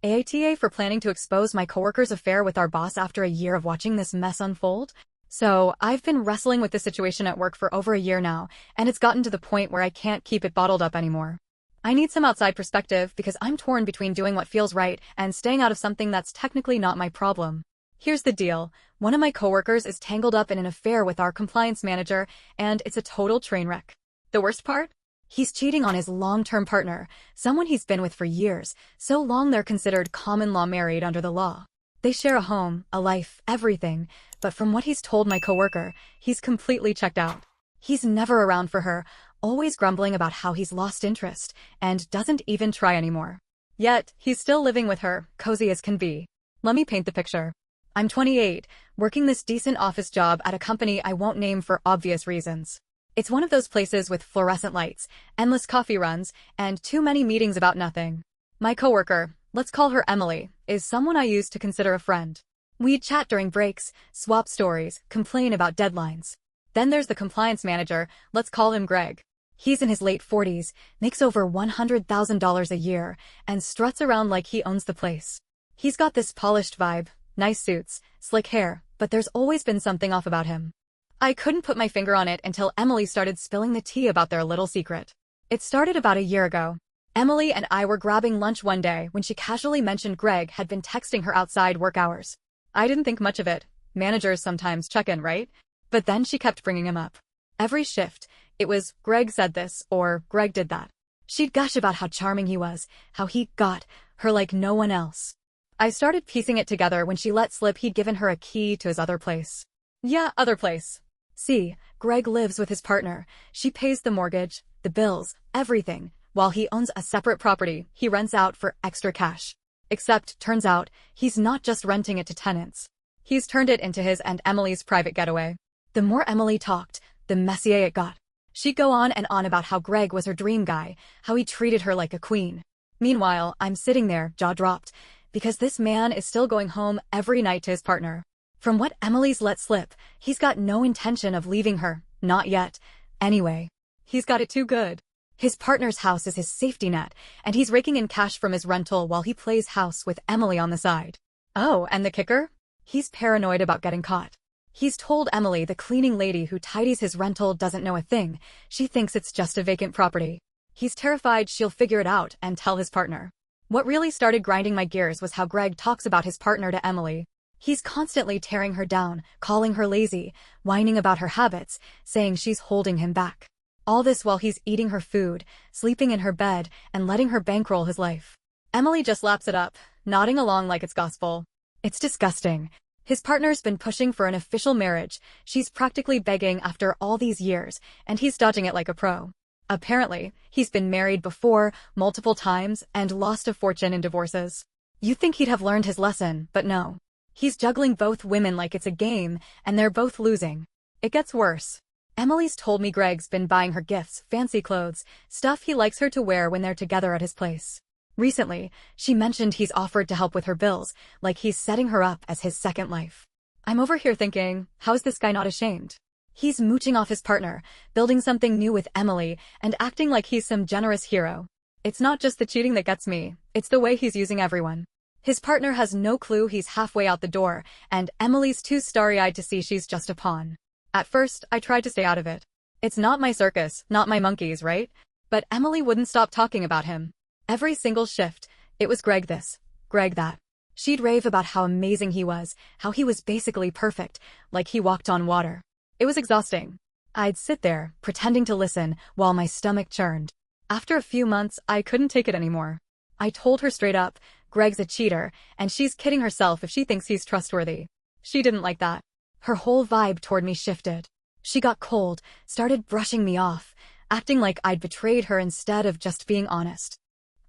AITA for planning to expose my coworker's affair with our boss after a year of watching this mess unfold? So, I've been wrestling with this situation at work for over a year now, and it's gotten to the point where I can't keep it bottled up anymore. I need some outside perspective because I'm torn between doing what feels right and staying out of something that's technically not my problem. Here's the deal. One of my coworkers is tangled up in an affair with our compliance manager, and it's a total train wreck. The worst part? He's cheating on his long-term partner, someone he's been with for years, so long they're considered common law married under the law. They share a home, a life, everything, but from what he's told my coworker, he's completely checked out. He's never around for her, always grumbling about how he's lost interest, and doesn't even try anymore. Yet, he's still living with her, cozy as can be. Let me paint the picture. I'm 28, working this decent office job at a company I won't name for obvious reasons. It's one of those places with fluorescent lights, endless coffee runs, and too many meetings about nothing. My coworker, let's call her Emily, is someone I used to consider a friend. We'd chat during breaks, swap stories, complain about deadlines. Then there's the compliance manager, let's call him Greg. He's in his late 40s, makes over $100,000 a year, and struts around like he owns the place. He's got this polished vibe, nice suits, slick hair, but there's always been something off about him. I couldn't put my finger on it until Emily started spilling the tea about their little secret. It started about a year ago. Emily and I were grabbing lunch one day when she casually mentioned Greg had been texting her outside work hours. I didn't think much of it. Managers sometimes check in, right? But then she kept bringing him up. Every shift, it was, Greg said this, or Greg did that. She'd gush about how charming he was, how he got her like no one else. I started piecing it together when she let slip he'd given her a key to his other place. Yeah, other place. See, Greg lives with his partner. She pays the mortgage, the bills, everything, while he owns a separate property he rents out for extra cash. Except, turns out, he's not just renting it to tenants. He's turned it into his and Emily's private getaway. The more Emily talked, the messier it got. She'd go on and on about how Greg was her dream guy, how he treated her like a queen. Meanwhile, I'm sitting there, jaw dropped, because this man is still going home every night to his partner. From what Emily's let slip, he's got no intention of leaving her, not yet. Anyway, he's got it too good. His partner's house is his safety net, and he's raking in cash from his rental while he plays house with Emily on the side. Oh, and the kicker? He's paranoid about getting caught. He's told Emily the cleaning lady who tidies his rental doesn't know a thing. She thinks it's just a vacant property. He's terrified she'll figure it out and tell his partner. What really started grinding my gears was how Greg talks about his partner to Emily. He's constantly tearing her down, calling her lazy, whining about her habits, saying she's holding him back. All this while he's eating her food, sleeping in her bed, and letting her bankroll his life. Emily just laps it up, nodding along like it's gospel. It's disgusting. His partner's been pushing for an official marriage. She's practically begging after all these years, and he's dodging it like a pro. Apparently, he's been married before, multiple times, and lost a fortune in divorces. You'd think he'd have learned his lesson, but no. He's juggling both women like it's a game, and they're both losing. It gets worse. Emily's told me Greg's been buying her gifts, fancy clothes, stuff he likes her to wear when they're together at his place. Recently, she mentioned he's offered to help with her bills, like he's setting her up as his second life. I'm over here thinking, how's this guy not ashamed? He's mooching off his partner, building something new with Emily, and acting like he's some generous hero. It's not just the cheating that gets me, it's the way he's using everyone. His partner has no clue he's halfway out the door, and Emily's too starry-eyed to see she's just a pawn. At first, I tried to stay out of it. It's not my circus, not my monkeys, right? But Emily wouldn't stop talking about him. Every single shift, it was Greg this, Greg that. She'd rave about how amazing he was, how he was basically perfect, like he walked on water. It was exhausting. I'd sit there, pretending to listen, while my stomach churned. After a few months, I couldn't take it anymore. I told her straight up, Greg's a cheater, and she's kidding herself if she thinks he's trustworthy. She didn't like that. Her whole vibe toward me shifted. She got cold, started brushing me off, acting like I'd betrayed her instead of just being honest.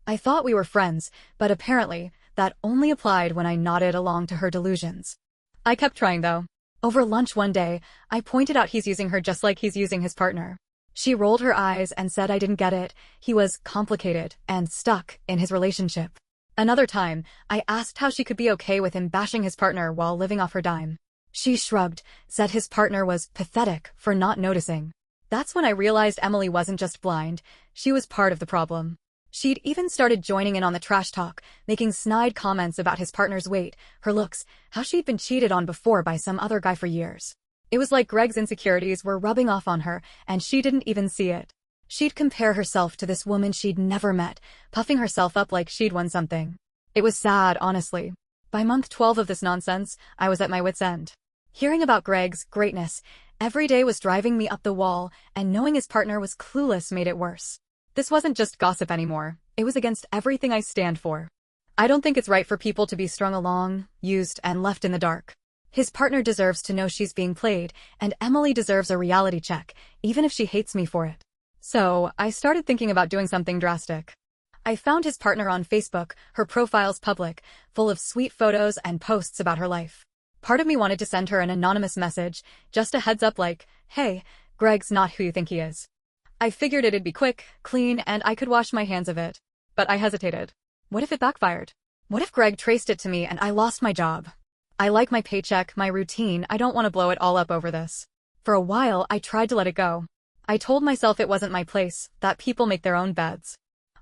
I thought we were friends, but apparently, that only applied when I nodded along to her delusions. I kept trying though. Over lunch one day, I pointed out he's using her just like he's using his partner. She rolled her eyes and said I didn't get it. He was complicated and stuck in his relationship. Another time, I asked how she could be okay with him bashing his partner while living off her dime. She shrugged, said his partner was pathetic for not noticing. That's when I realized Emily wasn't just blind, she was part of the problem. She'd even started joining in on the trash talk, making snide comments about his partner's weight, her looks, how she'd been cheated on before by some other guy for years. It was like Greg's insecurities were rubbing off on her, and she didn't even see it. She'd compare herself to this woman she'd never met, puffing herself up like she'd won something. It was sad, honestly. By month 12 of this nonsense, I was at my wit's end. Hearing about Greg's greatness every day was driving me up the wall, and knowing his partner was clueless made it worse. This wasn't just gossip anymore. It was against everything I stand for. I don't think it's right for people to be strung along, used, and left in the dark. His partner deserves to know she's being played, and Emily deserves a reality check, even if she hates me for it. So, I started thinking about doing something drastic. I found his partner on Facebook, her profile's public, full of sweet photos and posts about her life. Part of me wanted to send her an anonymous message, just a heads up like, hey, Greg's not who you think he is. I figured it'd be quick, clean, and I could wash my hands of it. But I hesitated. What if it backfired? What if Greg traced it to me and I lost my job? I like my paycheck, my routine, I don't want to blow it all up over this. For a while, I tried to let it go. I told myself it wasn't my place, that people make their own beds.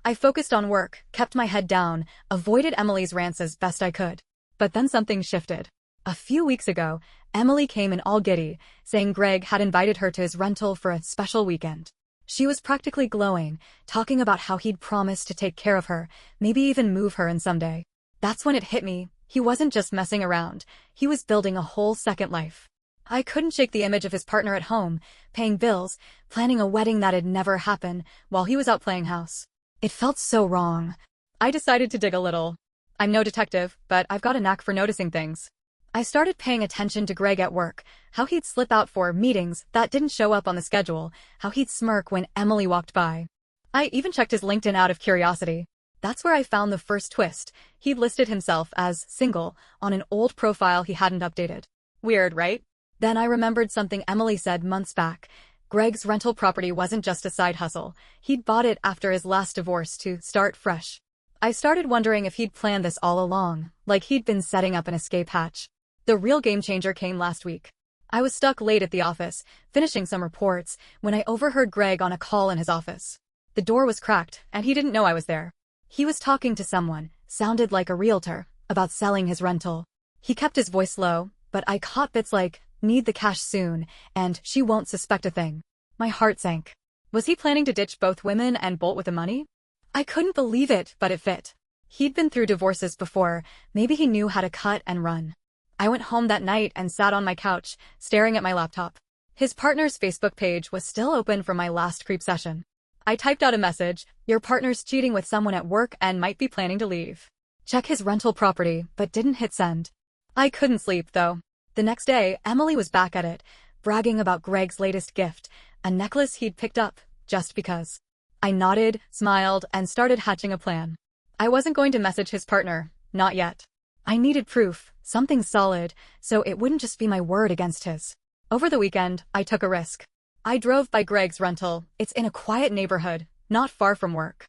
I focused on work, kept my head down, avoided Emily's rants as best I could. But then something shifted. A few weeks ago, Emily came in all giddy, saying Greg had invited her to his rental for a special weekend. She was practically glowing, talking about how he'd promised to take care of her, maybe even move her in someday. That's when it hit me. He wasn't just messing around. He was building a whole second life. I couldn't shake the image of his partner at home, paying bills, planning a wedding that'd never happen, while he was out playing house. It felt so wrong. I decided to dig a little. I'm no detective, but I've got a knack for noticing things. I started paying attention to Greg at work, how he'd slip out for meetings that didn't show up on the schedule, how he'd smirk when Emily walked by. I even checked his LinkedIn out of curiosity. That's where I found the first twist. He'd listed himself as single on an old profile he hadn't updated. Weird, right? Then I remembered something Emily said months back. Greg's rental property wasn't just a side hustle. He'd bought it after his last divorce to start fresh. I started wondering if he'd planned this all along, like he'd been setting up an escape hatch. The real game changer came last week. I was stuck late at the office, finishing some reports, when I overheard Greg on a call in his office. The door was cracked, and he didn't know I was there. He was talking to someone, sounded like a realtor, about selling his rental. He kept his voice low, but I caught bits like, need the cash soon, and she won't suspect a thing. My heart sank. Was he planning to ditch both women and bolt with the money? I couldn't believe it, but it fit. He'd been through divorces before. Maybe he knew how to cut and run. I went home that night and sat on my couch, staring at my laptop. His partner's Facebook page was still open from my last creep session. I typed out a message, your partner's cheating with someone at work and might be planning to leave. Check his rental property, but didn't hit send. I couldn't sleep, though. The next day, Emily was back at it, bragging about Greg's latest gift, a necklace he'd picked up, just because. I nodded, smiled, and started hatching a plan. I wasn't going to message his partner, not yet. I needed proof, something solid, so it wouldn't just be my word against his. Over the weekend, I took a risk. I drove by Greg's rental. It's in a quiet neighborhood, not far from work.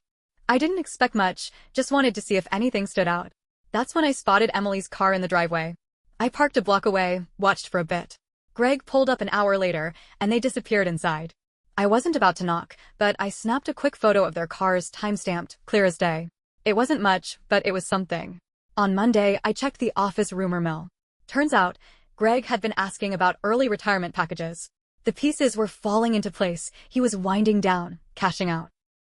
I didn't expect much, just wanted to see if anything stood out. That's when I spotted Emily's car in the driveway. I parked a block away, watched for a bit. Greg pulled up an hour later, and they disappeared inside. I wasn't about to knock, but I snapped a quick photo of their cars, time-stamped, clear as day. It wasn't much, but it was something. On Monday, I checked the office rumor mill. Turns out, Greg had been asking about early retirement packages. The pieces were falling into place. He was winding down, cashing out.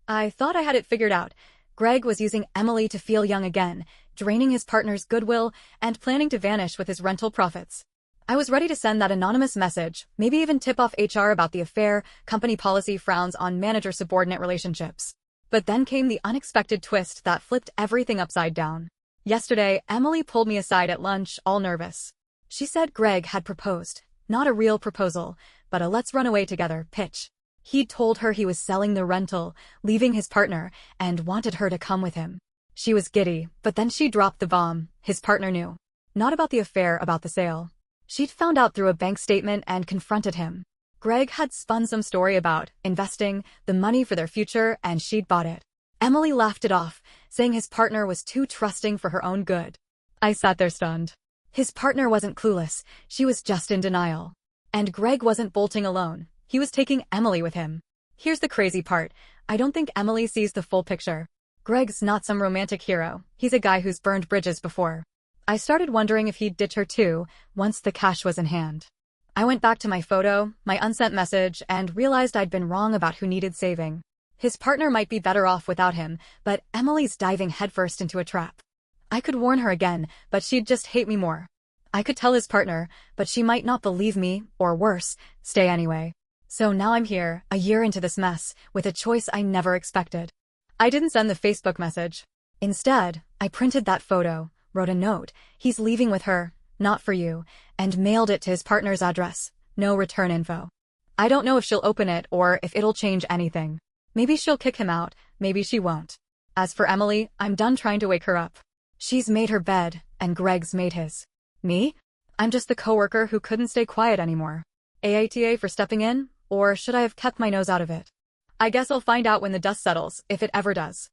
I thought I had it figured out. Greg was using Emily to feel young again, draining his partner's goodwill, and planning to vanish with his rental profits. I was ready to send that anonymous message, maybe even tip off HR about the affair. Company policy frowns on manager-subordinate relationships. But then came the unexpected twist that flipped everything upside down. Yesterday, Emily pulled me aside at lunch, all nervous. She said Greg had proposed, not a real proposal, but a let's run away together pitch. He'd told her he was selling the rental, leaving his partner, and wanted her to come with him. She was giddy, but then she dropped the bomb. His partner knew. Not about the affair, about the sale. She'd found out through a bank statement and confronted him. Greg had spun some story about investing, the money for their future, and she'd bought it. Emily laughed it off, saying his partner was too trusting for her own good. I sat there stunned. His partner wasn't clueless, she was just in denial. And Greg wasn't bolting alone, he was taking Emily with him. Here's the crazy part, I don't think Emily sees the full picture. Greg's not some romantic hero. He's a guy who's burned bridges before. I started wondering if he'd ditch her too, once the cash was in hand. I went back to my photo, my unsent message, and realized I'd been wrong about who needed saving. His partner might be better off without him, but Emily's diving headfirst into a trap. I could warn her again, but she'd just hate me more. I could tell his partner, but she might not believe me, or worse, stay anyway. So now I'm here, a year into this mess, with a choice I never expected. I didn't send the Facebook message. Instead, I printed that photo, wrote a note, "He's leaving with her, not for you," and mailed it to his partner's address. No return info. I don't know if she'll open it or if it'll change anything. Maybe she'll kick him out, maybe she won't. As for Emily, I'm done trying to wake her up. She's made her bed, and Greg's made his. Me? I'm just the coworker who couldn't stay quiet anymore. AITA for stepping in, or should I have kept my nose out of it? I guess I'll find out when the dust settles, if it ever does.